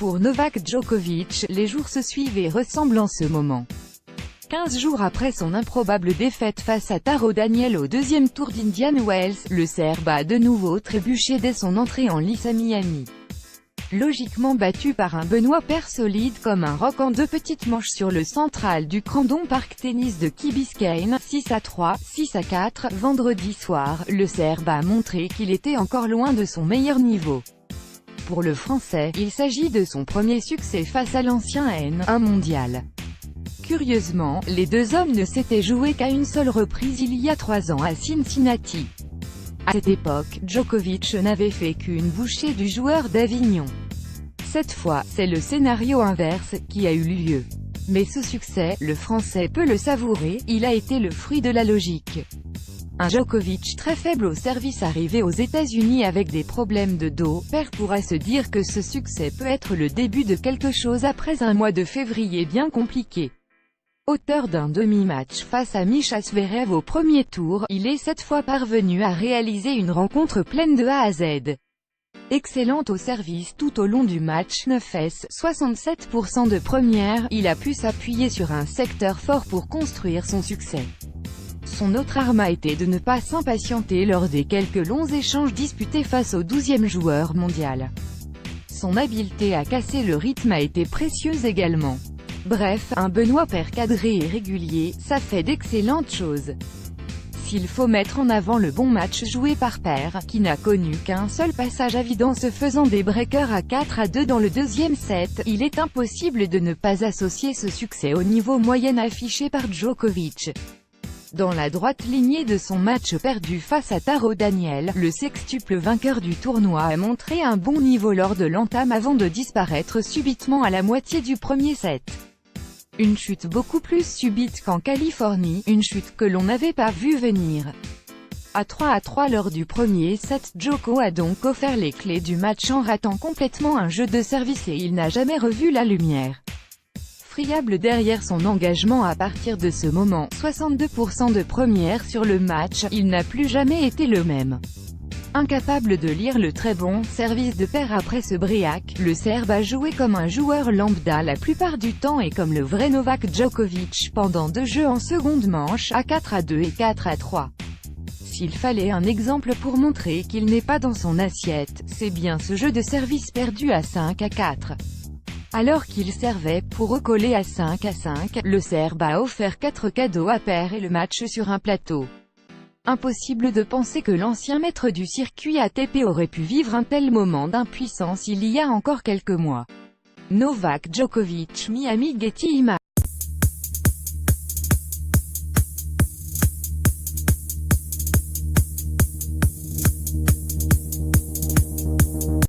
Pour Novak Djokovic, les jours se suivent et ressemblent en ce moment. 15 jours après son improbable défaite face à Taro Daniel au deuxième tour d'Indian Wells, le Serbe a de nouveau trébuché dès son entrée en lice à Miami. Logiquement battu par un Benoît Paire solide comme un roc en deux petites manches sur le central du Crandon Park Tennis de Key Biscayne, 6-3, 6-4, vendredi soir, le Serbe a montré qu'il était encore loin de son meilleur niveau. Pour le Français, il s'agit de son premier succès face à l'ancien N1 mondial. Curieusement, les deux hommes ne s'étaient joués qu'à une seule reprise il y a 3 ans à Cincinnati. À cette époque, Djokovic n'avait fait qu'une bouchée du joueur d'Avignon. Cette fois, c'est le scénario inverse qui a eu lieu. Mais ce succès, le Français peut le savourer, il a été le fruit de la logique. Un Djokovic très faible au service arrivé aux États-Unis avec des problèmes de dos, Paire pourrait se dire que ce succès peut être le début de quelque chose après un mois de février bien compliqué. Auteur d'un demi-match face à Mischa Zverev au premier tour, il est cette fois parvenu à réaliser une rencontre pleine de A à Z. Excellente au service tout au long du match 9s, 67% de première, il a pu s'appuyer sur un secteur fort pour construire son succès. Son autre arme a été de ne pas s'impatienter lors des quelques longs échanges disputés face au 12e joueur mondial. Son habileté à casser le rythme a été précieuse également. Bref, un Benoît Paire cadré et régulier, ça fait d'excellentes choses. S'il faut mettre en avant le bon match joué par Paire, qui n'a connu qu'un seul passage à vide en se faisant des breakers à 4-2 dans le deuxième set, il est impossible de ne pas associer ce succès au niveau moyen affiché par Djokovic. Dans la droite lignée de son match perdu face à Taro Daniel, le sextuple vainqueur du tournoi a montré un bon niveau lors de l'entame avant de disparaître subitement à la moitié du premier set. Une chute beaucoup plus subite qu'en Californie, une chute que l'on n'avait pas vue venir. À 3-3 lors du premier set, Djoko a donc offert les clés du match en ratant complètement un jeu de service et il n'a jamais revu la lumière. Friable derrière son engagement à partir de ce moment, 62% de première sur le match, il n'a plus jamais été le même. Incapable de lire le très bon service de Paire après ce break, le Serbe a joué comme un joueur lambda la plupart du temps et comme le vrai Novak Djokovic pendant 2 jeux en seconde manche, à 4-2 et 4-3. S'il fallait un exemple pour montrer qu'il n'est pas dans son assiette, c'est bien ce jeu de service perdu à 5-4. Alors qu'il servait pour recoller à 5-5, le Serbe a offert 4 cadeaux à Paire et le match sur un plateau. Impossible de penser que l'ancien maître du circuit ATP aurait pu vivre un tel moment d'impuissance il y a encore quelques mois. Novak Djokovic, Miami Getty Images.